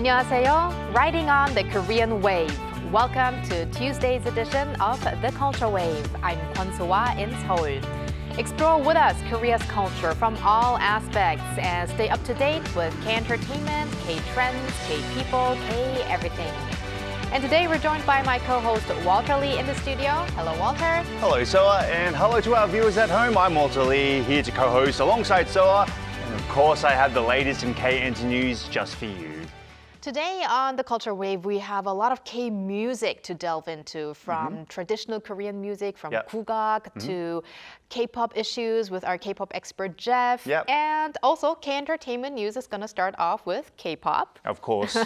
안녕하세요. Riding on the Korean wave. Welcome to Tuesday's edition of The Culture Wave. I'm Kwon So-ah in Seoul. Explore with us Korea's culture from all aspects and stay up to date with K-entertainment, K-trends, K-people, K-everything. And today we're joined by my co-host Walter Lee in the studio. Hello, Walter. Hello, Soa, and hello to our viewers at home. I'm Walter Lee, here to co-host alongside Soa. And of course, I have the latest in K-Enter news just for you. Today on The Culture Wave, we have a lot of K-music to delve into, from traditional Korean music, from kugak to K-pop issues with our K-pop expert Jeff. And also K-entertainment news is going to start off with K-pop. Of course.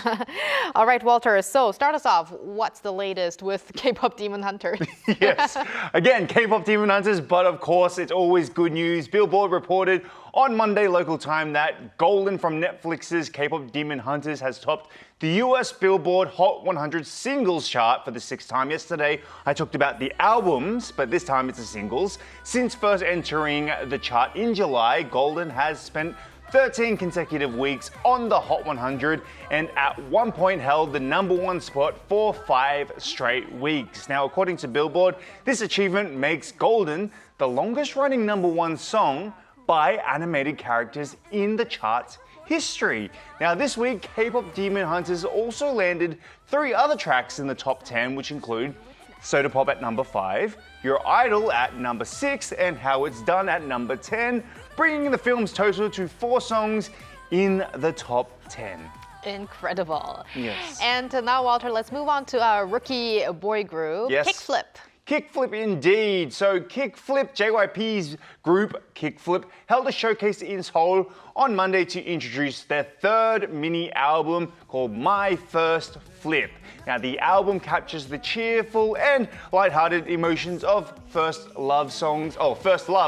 All right, Walter, so start us off. What's the latest with K-pop Demon Hunters? Yes, again, K-pop Demon Hunters, but of course, it's always good news. Billboard reported on Monday local time that Golden from Netflix's K-pop Demon Hunters has topped the US Billboard Hot 100 singles chart for the sixth time. Yesterday, I talked about the albums, but this time it's the singles. Since first entering the chart in July, Golden has spent 13 consecutive weeks on the Hot 100 and at one point held the #1 spot for 5 straight weeks. Now, according to Billboard, this achievement makes Golden the longest running #1 song by animated characters in the chart's history. Now, this week, K-pop Demon Hunters also landed 3 other tracks in the top 10, which include Soda Pop at #5, Your Idol at #6, and How It's Done at #10, bringing the film's total to 4 songs in the top 10. Incredible. Yes. And now, Walter, let's move on to our rookie boy group, Yes. Kickflip. Kickflip indeed. So Kickflip, JYP's group Kickflip, held a showcase in Seoul on Monday to introduce their 3rd mini album called My First Flip. Now, the album captures the cheerful and lighthearted emotions of first love,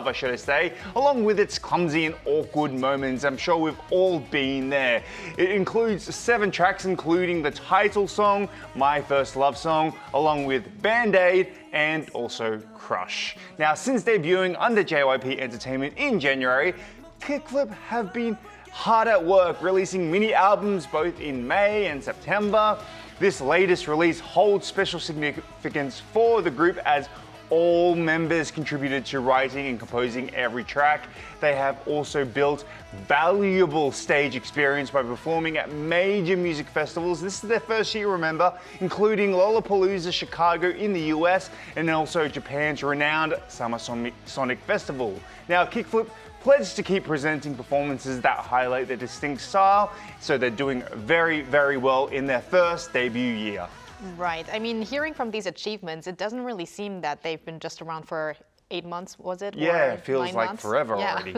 I should say, along with its clumsy and awkward moments. I'm sure we've all been there. It includes 7 tracks, including the title song, My First Love Song, along with Band-Aid and also Crush. Now, since debuting under JYP Entertainment in January, Kickflip have been hard at work, releasing mini albums both in May and September. This latest release holds special significance for the group as all members contributed to writing and composing every track. They have also built valuable stage experience by performing at major music festivals. This is their first year, remember, including Lollapalooza Chicago in the US and also Japan's renowned Summer Sonic Festival. Now, Kickflip pledged to keep presenting performances that highlight their distinct style, so they're doing very, very well in their first debut year. Right. I mean, hearing from these achievements, it doesn't really seem that they've been just around for 8 months, was it? Yeah, or it feels 9 like months? forever already.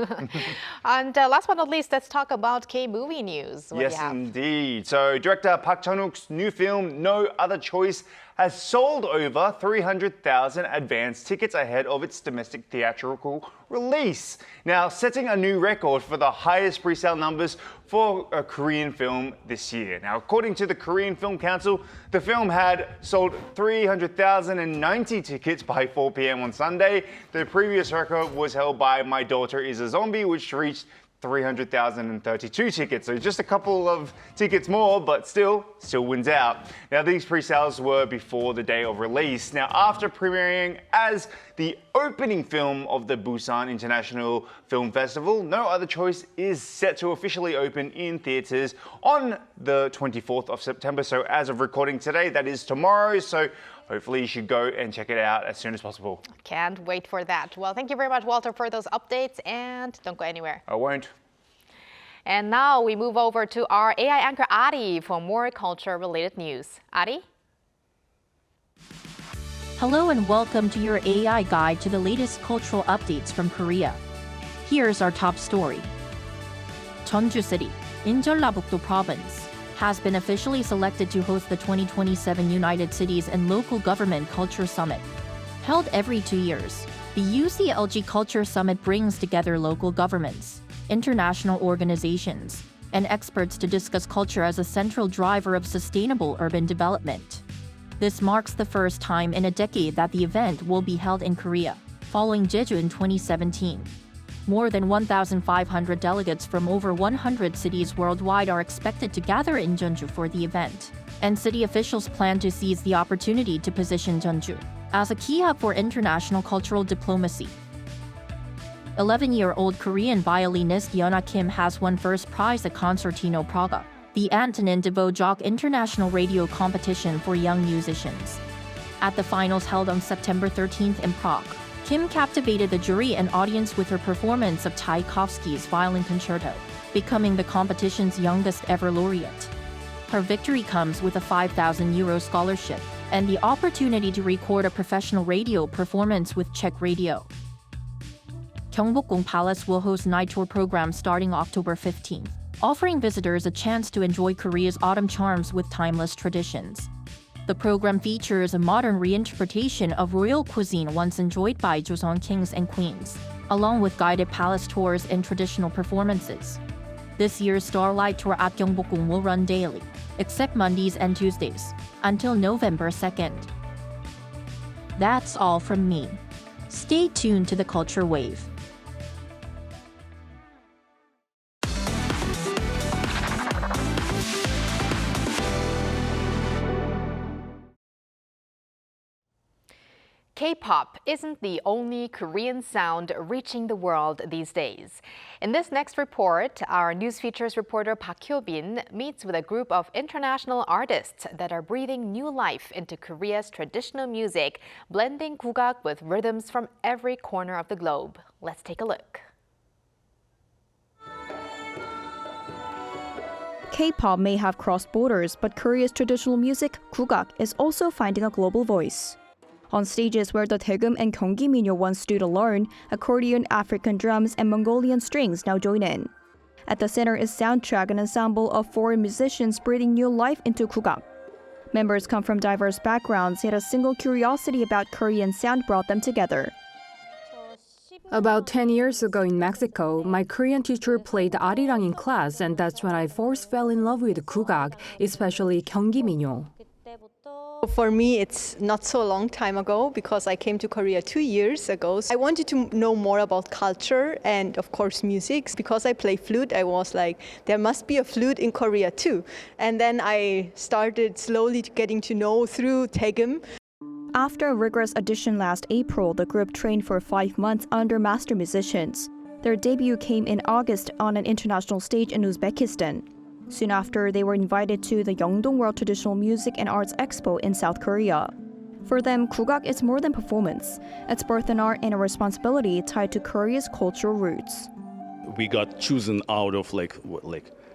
And last but not least, let's talk about K-movie news. What do you Yes, have? indeed. So director Park Chan-wook's new film, No Other Choice, has sold over 300,000 advance tickets ahead of its domestic theatrical release. Now, setting a new record for the highest pre-sale numbers for a Korean film this year. Now, according to the Korean Film Council, the film had sold 300,090 tickets by 4 p.m. on Sunday. The previous record was held by My Daughter is a Zombie, which reached 300,032 tickets. So just a couple of tickets more, but still wins out. Now, these pre-sales were before the day of release. Now, after premiering as the opening film of the Busan International Film Festival, No Other Choice is set to officially open in theaters on the 24th of September. So as of recording today, that is tomorrow. So hopefully you should go and check it out as soon as possible. Can't wait for that. Well, thank you very much, Walter, for those updates, and don't go anywhere. I won't. And now we move over to our AI anchor, Ari, for more culture-related news. Ari? Hello and welcome to your AI guide to the latest cultural updates from Korea. Here's our top story. Jeonju City, in Jeollabuk-do Province, has been officially selected to host the 2027 United Cities and Local Government Culture Summit. Held every 2 years, the UCLG Culture Summit brings together local governments, international organizations, and experts to discuss culture as a central driver of sustainable urban development. This marks the first time in a decade that the event will be held in Korea, following Jeju in 2017. More than 1,500 delegates from over 100 cities worldwide are expected to gather in Jeonju for the event, and city officials plan to seize the opportunity to position Jeonju as a key hub for international cultural diplomacy. 11-year-old Korean violinist Yeona Kim has won first prize at Concertino Praga, the Antonin Dvořák International Radio Competition for young musicians. At the finals held on September 13th in Prague, Kim captivated the jury and audience with her performance of Tchaikovsky's Violin Concerto, becoming the competition's youngest ever laureate. Her victory comes with a €5,000 scholarship and the opportunity to record a professional radio performance with Czech Radio. Gyeongbokgung Palace will host night tour programs starting October 15th, offering visitors a chance to enjoy Korea's autumn charms with timeless traditions. The program features a modern reinterpretation of royal cuisine once enjoyed by Joseon kings and queens, along with guided palace tours and traditional performances. This year's Starlight Tour at Gyeongbokgung will run daily, except Mondays and Tuesdays, until November 2nd. That's all from me. Stay tuned to the Culture Wave. K-pop isn't the only Korean sound reaching the world these days. In this next report, our News Features reporter Park Hyo-bin meets with a group of international artists that are breathing new life into Korea's traditional music, blending kugak with rhythms from every corner of the globe. Let's take a look. K-pop may have crossed borders, but Korea's traditional music, kugak, is also finding a global voice. On stages where the Daegum and Gyeonggi Minyo once stood alone, accordion, African drums, and Mongolian strings now join in. At the center is Soundtrack, an ensemble of foreign musicians breathing new life into kugak. Members come from diverse backgrounds, yet a single curiosity about Korean sound brought them together. About 10 years ago in Mexico, my Korean teacher played arirang in class, and that's when I first fell in love with kugak, especially Gyeonggi Minyo. For me, it's not so long time ago because I came to Korea 2 years ago. I wanted to know more about culture and, of course, music. Because I play flute, I was like, there must be a flute in Korea too. And then I started slowly getting to know through Daegum. After a rigorous audition last April, the group trained for 5 months under master musicians. Their debut came in August on an international stage in Uzbekistan. Soon after, they were invited to the Yeongdong World Traditional Music and Arts Expo in South Korea. For them, kugak is more than performance. It's both an art and a responsibility tied to Korea's cultural roots. We got chosen out of like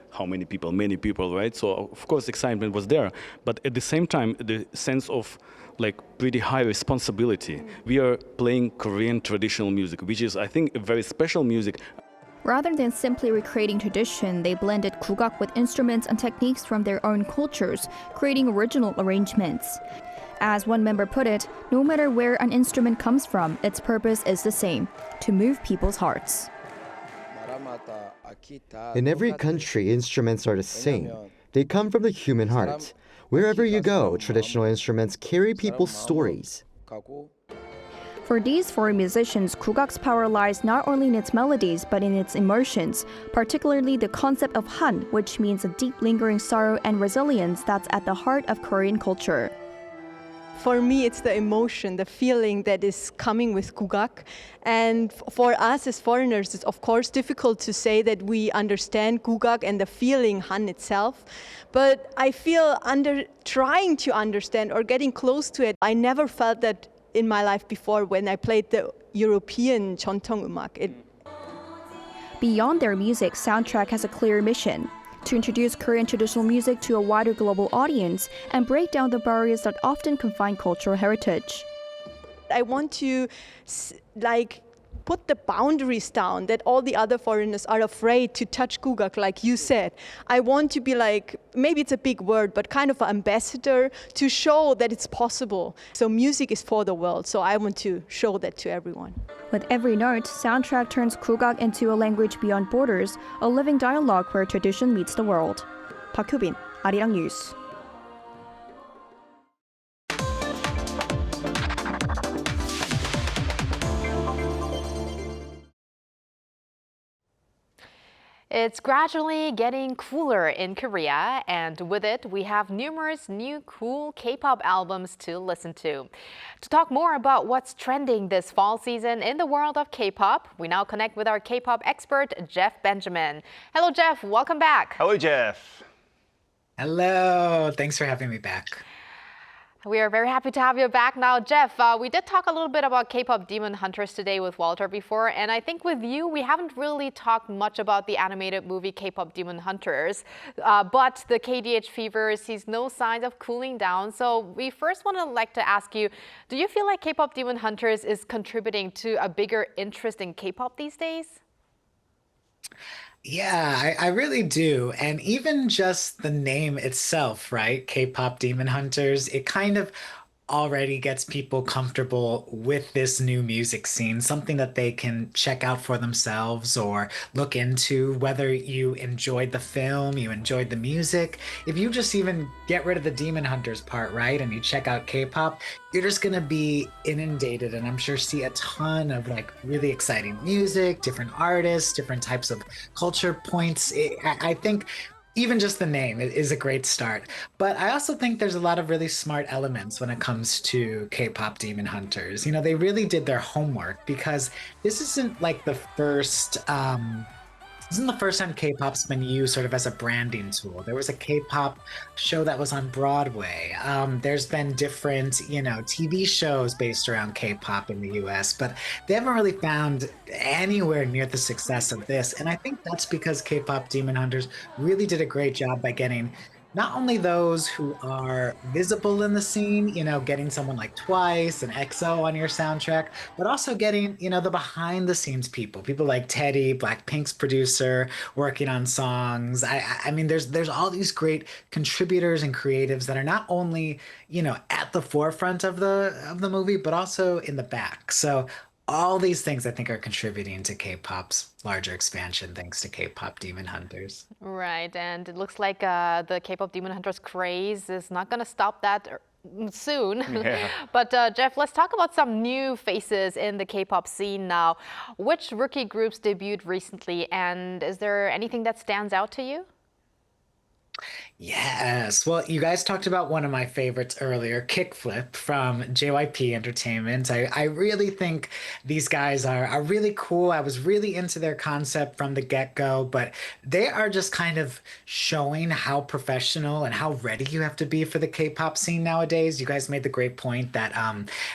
how many people, right? So of course excitement was there, but at the same time the sense of like pretty high responsibility. We are playing Korean traditional music, which is I think a very special music. Rather than simply recreating tradition, they blended kugak with instruments and techniques from their own cultures, creating original arrangements. As one member put it, no matter where an instrument comes from, its purpose is the same: to move people's hearts. In every country, instruments are the same. They come from the human heart. Wherever you go, traditional instruments carry people's stories. For these foreign musicians, kugak's power lies not only in its melodies but in its emotions, particularly the concept of han, which means a deep lingering sorrow and resilience that's at the heart of Korean culture. For me, it's the emotion, the feeling that is coming with kugak. And for us as foreigners, it's of course difficult to say that we understand kugak and the feeling han itself. But I feel trying to understand or getting close to it. I never felt that in my life before when I played the European 전통 음악. Beyond their music, Soundtrack has a clear mission: to introduce Korean traditional music to a wider global audience and break down the barriers that often confine cultural heritage. I want to put the boundaries down that all the other foreigners are afraid to touch kugak, like you said. I want to be maybe it's a big word, but kind of an ambassador to show that it's possible. So music is for the world, so I want to show that to everyone. With every note, Soundtrack turns kugak into a language beyond borders, a living dialogue where tradition meets the world. Park Hyo-bin, Arirang News. It's gradually getting cooler in Korea, and with it, we have numerous new cool K-pop albums to listen to. To talk more about what's trending this fall season in the world of K-pop, we now connect with our K-pop expert, Jeff Benjamin. Hello, Jeff. Welcome back. Hello, Jeff. Hello. Thanks for having me back. We are very happy to have you back now. Jeff, we did talk a little bit about K-pop Demon Hunters today with Walter before, and I think with you, we haven't really talked much about the animated movie K-pop Demon Hunters, but the KDH fever sees no signs of cooling down. So we first want to ask you, do you feel like K-pop Demon Hunters is contributing to a bigger interest in K-pop these days? Yeah, I really do. And even just the name itself, right? K-pop Demon Hunters, it kind of already gets people comfortable with this new music scene, something that they can check out for themselves or look into, whether you enjoyed the film, you enjoyed the music. If you just even get rid of the Demon Hunters part, right, and you check out K-pop, you're just gonna be inundated and I'm sure see a ton of like really exciting music, different artists, different types of culture points. I think even just the name is a great start. But I also think there's a lot of really smart elements when it comes to K-pop Demon Hunters. You know, they really did their homework because this isn't like the first this isn't the first time K-pop's been used sort of as a branding tool. There was a K-pop show that was on Broadway. There's been different, TV shows based around K-pop in the US, but they haven't really found anywhere near the success of this. And I think that's because K-pop Demon Hunters really did a great job by getting not only those who are visible in the scene, getting someone like Twice and EXO on your soundtrack, but also getting, the behind the scenes people like Teddy, Blackpink's producer, working on songs. I mean, there's all these great contributors and creatives that are not only, at the forefront of the movie, but also in the back. So all these things I think are contributing to K-pop's larger expansion thanks to K-pop Demon Hunters. Right, and it looks like the K-pop Demon Hunters craze is not going to stop that soon. Yeah. But Jeff, let's talk about some new faces in the K-pop scene now. Which rookie groups debuted recently, and is there anything that stands out to you? Yes. Well, you guys talked about one of my favorites earlier, Kickflip from JYP Entertainment. I really think these guys are really cool. I was really into their concept from the get-go, but they are just kind of showing how professional and how ready you have to be for the K-pop scene nowadays. You guys made the great point that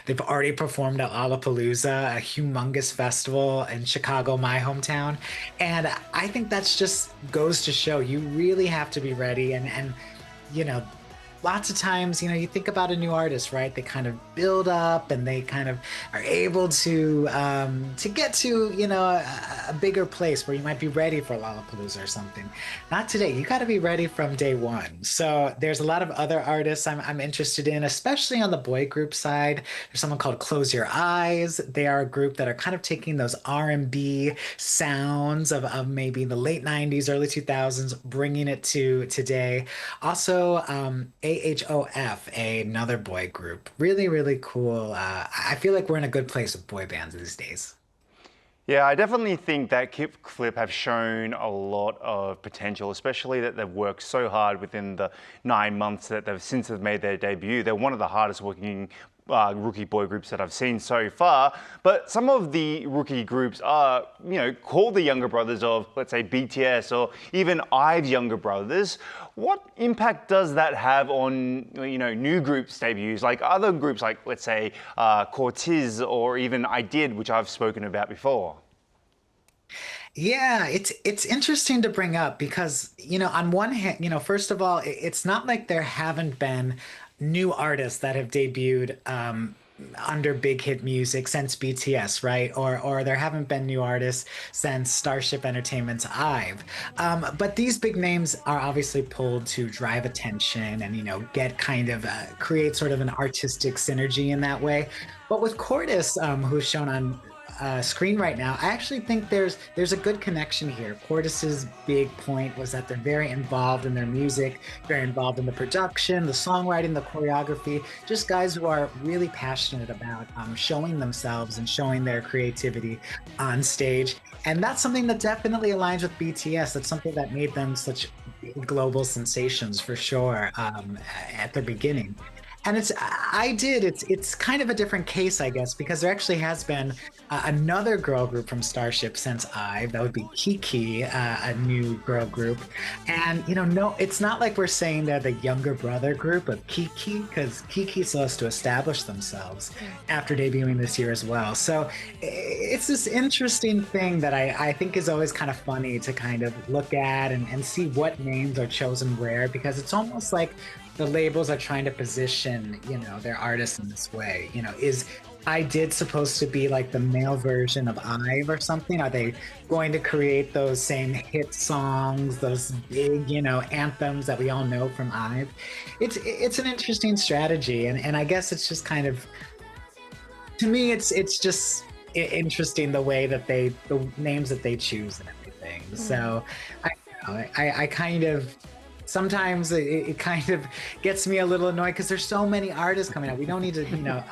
they've already performed at Lollapalooza, a humongous festival in Chicago, my hometown. And I think that's just goes to show you really have to be ready and lots of times, you think about a new artist, right? They kind of build up and they kind of are able to get to, a bigger place where you might be ready for Lollapalooza or something. Not today. You got to be ready from day one. So there's a lot of other artists I'm interested in, especially on the boy group side. There's someone called Close Your Eyes. They are a group that are kind of taking those R&B sounds of maybe the late 90s, early 2000s, bringing it to today. Also, AHOF, another boy group. Really, really cool. I feel like we're in a good place with boy bands these days. Yeah, I definitely think that Kickflip have shown a lot of potential, especially that they've worked so hard within the 9 months that since they've made their debut. They're one of the hardest working rookie boy groups that I've seen so far. But some of the rookie groups are, called the younger brothers of, let's say, BTS or even IVE's younger brothers. What impact does that have on, new groups' debuts, like other groups like, let's say, Cortez or even I Did, which I've spoken about before? Yeah, it's interesting to bring up because, on one hand, first of all, it's not like there haven't been new artists that have debuted under big hit music since BTS, right? Or there haven't been new artists since Starship Entertainment's IVE. But these big names are obviously pulled to drive attention and, get kind of create sort of an artistic synergy in that way. But with Cordis, who's shown on screen right now, I actually think there's a good connection here. Portis's big point was that they're very involved in their music, very involved in the production, the songwriting, the choreography, just guys who are really passionate about showing themselves and showing their creativity on stage. And that's something that definitely aligns with BTS. That's something that made them such global sensations for sure at the beginning. And it's kind of a different case, I guess, because there actually has been another girl group from Starship since IVE. That would be Kiki, a new girl group. And, no, it's not like we're saying they're the younger brother group of Kiki, because Kiki still has to establish themselves after debuting this year as well. So it's this interesting thing that I think is always kind of funny to kind of look at and see what names are chosen where, because it's almost like the labels are trying to position, their artists in this way. Is I Did supposed to be like the male version of IVE or something? Are they going to create those same hit songs, those big, anthems that we all know from IVE? It's an interesting strategy, and I guess it's just kind of, to me, it's just interesting the way that the names that they choose and everything. So I kind of. Sometimes it kind of gets me a little annoyed because there's so many artists coming out. We don't need to,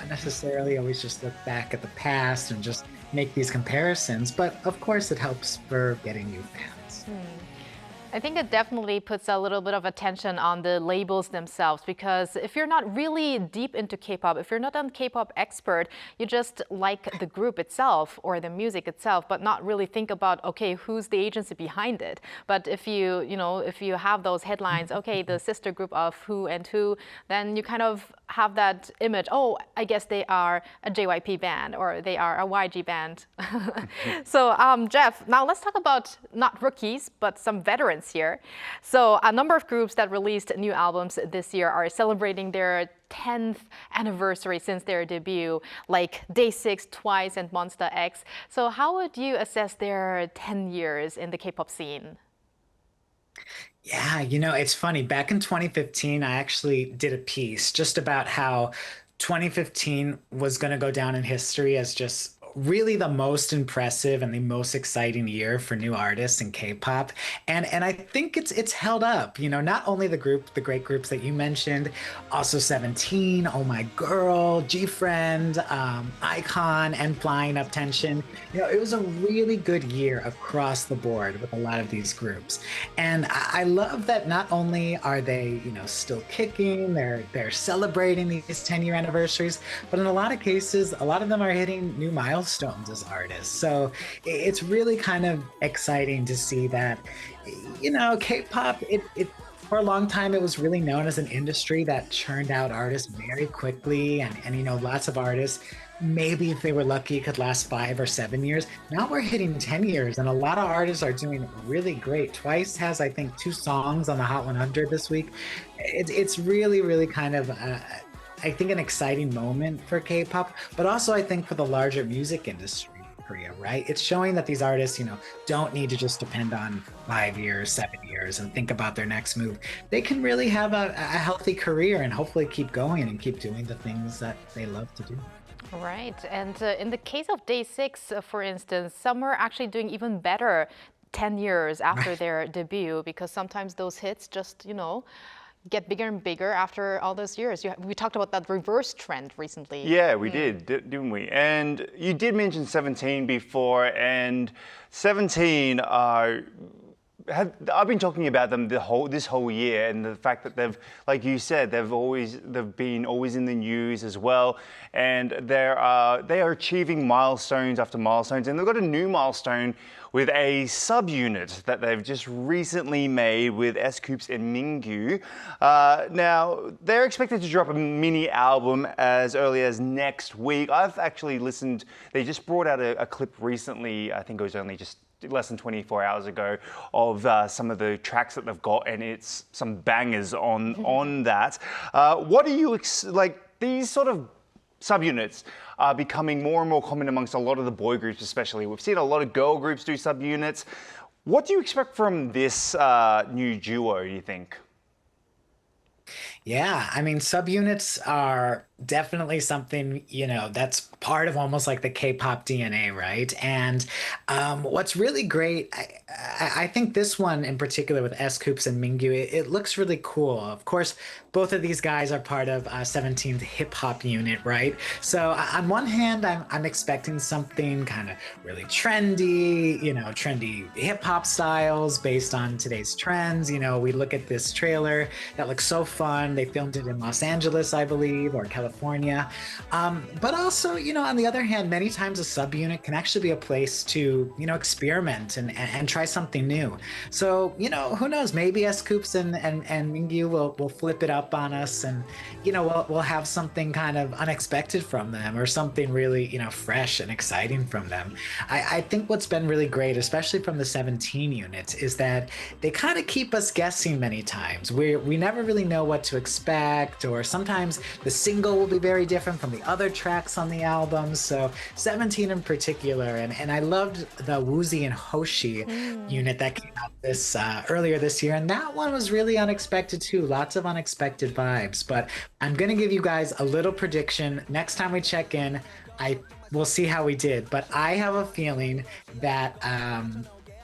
necessarily always just look back at the past and just make these comparisons. But of course, it helps for getting new fans. I think it definitely puts a little bit of attention on the labels themselves, because if you're not really deep into K-pop, if you're not a K-pop expert, you just like the group itself or the music itself, but not really think about, okay, who's the agency behind it. But if if you have those headlines, okay, the sister group of who and who, then you kind of have that image, oh, I guess they are a JYP band or they are a YG band. So Jeff, now let's talk about not rookies, but some veterans here. So a number of groups that released new albums this year are celebrating their 10th anniversary since their debut, like Day6, Twice, and Monsta X. So how would you assess their 10 years in the K-pop scene? Yeah, it's funny. Back in 2015, I actually did a piece just about how 2015 was going to go down in history as just really the most impressive and the most exciting year for new artists in K-pop, and I think it's held up. Not only the great groups that you mentioned, also 17, Oh My Girl, G-Friend, Icon, and Flying Up Tension. It was a really good year across the board with a lot of these groups, and I love that not only are they still kicking, they're celebrating these 10-year anniversaries, but in a lot of cases, a lot of them are hitting new milestones as artists. So it's really kind of exciting to see that, K-pop, it for a long time, it was really known as an industry that churned out artists very quickly. And lots of artists, maybe if they were lucky, could last 5 or 7 years. Now we're hitting 10 years, and a lot of artists are doing really great. Twice has, I think, 2 songs on the Hot 100 this week. It's really, really kind of I think an exciting moment for K-pop, but also I think for the larger music industry in Korea, right? It's showing that these artists, don't need to just depend on 5 years, 7 years and think about their next move. They can really have a healthy career and hopefully keep going and keep doing the things that they love to do. Right. And in the case of Day6, for instance, some are actually doing even better 10 years after their debut, because sometimes those hits just, get bigger and bigger after all those years. We talked about that reverse trend recently. Yeah, we did, didn't we? And you did mention 17 before, and 17 I've been talking about them this whole year, and the fact that they've, like you said, they've been always in the news as well, and they are achieving milestones after milestones, and they've got a new milestone with a subunit that they've just recently made with S-Coups and Mingyu. Now, they're expected to drop a mini album as early as next week. I've actually listened, they just brought out a clip recently, I think it was only just less than 24 hours ago, of some of the tracks that they've got, and it's some bangers on that. What do you, like, these sort of subunits are becoming more and more common amongst a lot of the boy groups especially. We've seen a lot of girl groups do subunits. What do you expect from this new duo, do you think? Yeah, I mean, subunits are definitely something, that's part of almost like the K-pop DNA, right? And what's really great, I think this one in particular with S. Coups and Mingyu, it looks really cool. Of course, both of these guys are part of 17th hip hop unit, right? So on one hand, I'm expecting something kind of really trendy, trendy hip hop styles based on today's trends. We look at this trailer that looks so fun. They filmed it in Los Angeles, I believe, or California. But also, on the other hand, many times a subunit can actually be a place to, experiment and try something new. So, who knows? Maybe S. Coups and Mingyu will flip it up on us, and we'll have something kind of unexpected from them, or something really fresh and exciting from them. I think what's been really great, especially from the 17 units, is that they kind of keep us guessing many times. We never really know what to expect, or sometimes the single will be very different from the other tracks on the album. So 17 in particular, and I loved the Woozi and Hoshi unit that came out this earlier this year, and that one was really unexpected too. Lots of unexpected vibes. But I'm gonna give you guys a little prediction. Next time we check in, we'll see how we did. But I have a feeling that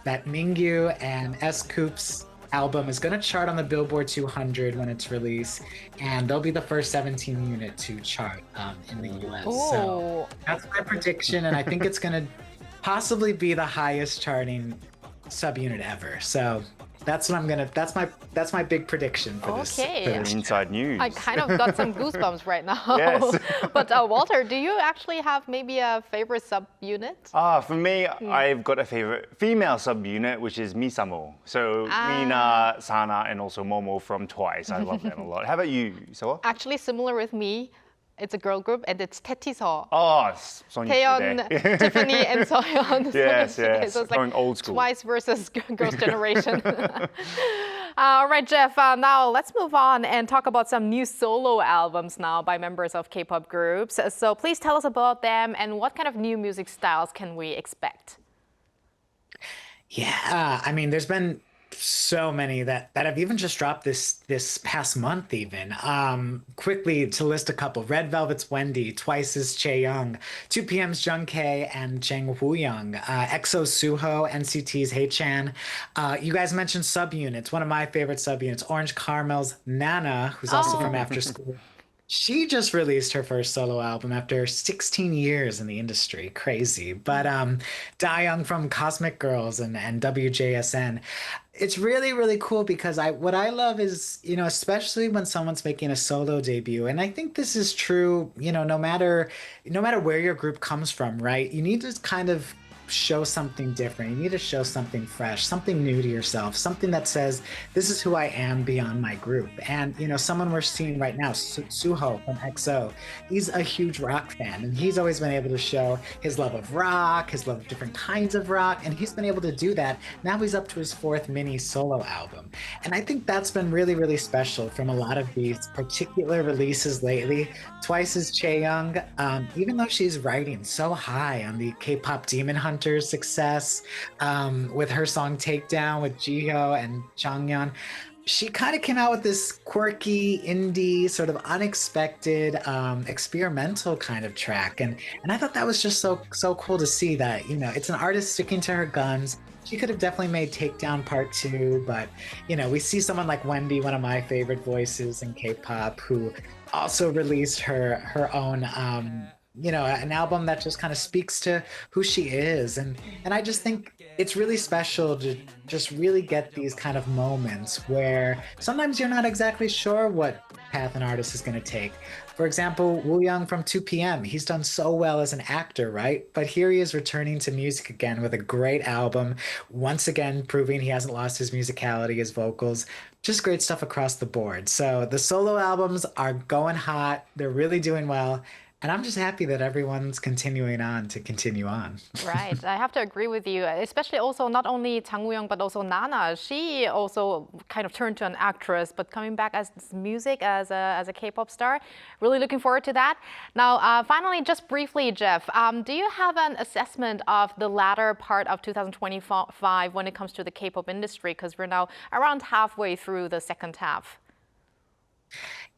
that Mingyu and S. Coups album is going to chart on the Billboard 200 when it's released, and they'll be the first 17 unit to chart in the US. So that's my prediction, and I think it's going to possibly be the highest charting subunit ever. So that's what that's my big prediction for this. Okay. Inside news. I kind of got some goosebumps right now. Yes. But Walter, do you actually have maybe a favorite subunit? For me, I've got a favorite female subunit, which is Misamo. So Mina, Sana, and also Momo from Twice. I love them a lot. How about you, Soa? Actually, similar with me. It's a girl group, and it's Tetiso. Oh, Sonia Taeyeon, Tiffany, and Soyeon. Yes. So it's like Going old school. Twice versus Girls' Generation. All right, Jeff, now let's move on and talk about some new solo albums now by members of K-pop groups. So please tell us about them and what kind of new music styles can we expect? Yeah, I mean, there's been so many that have even just dropped this past month even. Quickly to list a couple: Red Velvet's Wendy, Twice's Chaeyoung, 2PM's Jungkook and Jang Wooyoung, EXO's Suho, NCT's Haechan. You guys mentioned subunits. One of my favorite subunits, Orange Caramel's Nana, who's also from After School. She just released her first solo album after 16 years in the industry. Crazy. But Dayoung from Cosmic Girls and WJSN. It's really, really cool because what I love is, especially when someone's making a solo debut, and I think this is true, no matter where your group comes from, right? You need to kind of show something different. You need to show something fresh, something new to yourself, something that says, this is who I am beyond my group. And, someone we're seeing right now, Suho from EXO, he's a huge rock fan, and he's always been able to show his love of rock, his love of different kinds of rock, and he's been able to do that. Now he's up to his 4th mini solo album. And I think that's been really, really special from a lot of these particular releases lately. Twice's Chaeyoung, even though she's riding so high on the K-pop Demon Hunter success with her song Takedown with Jihyo and Jonghyun, she kind of came out with this quirky indie sort of unexpected experimental kind of track, and I thought that was just so cool to see that it's an artist sticking to her guns. She could have definitely made Takedown Part 2, but we see someone like Wendy, one of my favorite voices in K-pop, who also released her own an album that just kind of speaks to who she is. And I just think it's really special to just really get these kind of moments where sometimes you're not exactly sure what path an artist is going to take. For example, Wooyoung from 2PM, he's done so well as an actor, right? But here he is returning to music again with a great album, once again proving he hasn't lost his musicality, his vocals, just great stuff across the board. So the solo albums are going hot, they're really doing well. And I'm just happy that everyone's continuing on to continue on. Right. I have to agree with you, especially also not only Jang Woo-young, but also Nana. She also kind of turned to an actress, but coming back as music, as a K-pop star. Really looking forward to that. Now, finally, just briefly, Jeff, do you have an assessment of the latter part of 2025 when it comes to the K-pop industry? Because we're now around halfway through the second half.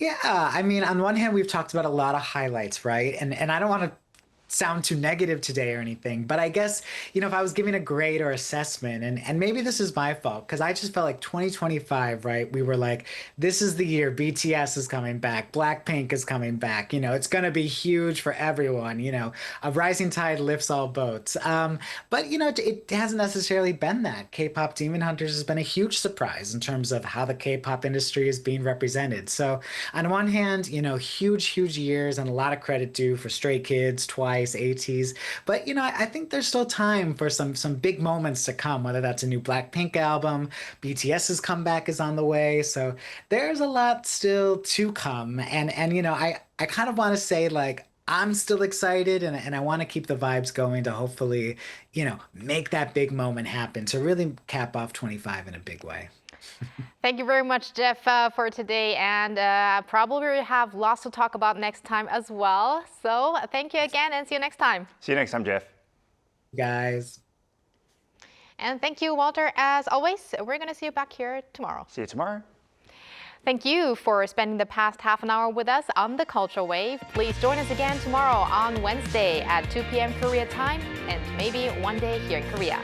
Yeah, I mean, on one hand, we've talked about a lot of highlights, right? And I don't want to sound too negative today or anything, but I guess, if I was giving a grade or assessment, and maybe this is my fault, because I just felt like 2025, right? We were like, this is the year BTS is coming back, Blackpink is coming back, it's going to be huge for everyone, a rising tide lifts all boats. But, it hasn't necessarily been that. K-pop Demon Hunters has been a huge surprise in terms of how the K-pop industry is being represented. So on one hand, huge years and a lot of credit due for Stray Kids, Twice, ATEEZ, but I think there's still time for some big moments to come, whether that's a new Blackpink album, BTS's comeback is on the way, so there's a lot still to come, and I kind of want to say, like, I'm still excited, and I want to keep the vibes going to hopefully make that big moment happen to really cap off 25 in a big way. Thank you very much, Jeff, for today, and probably we have lots to talk about next time as well. So thank you again, and see you next time. See you next time, Jeff. Guys. And thank you, Walter. As always, we're going to see you back here tomorrow. See you tomorrow. Thank you for spending the past half an hour with us on the Culture Wave. Please join us again tomorrow on Wednesday at 2 p.m. Korea time, and maybe one day here in Korea.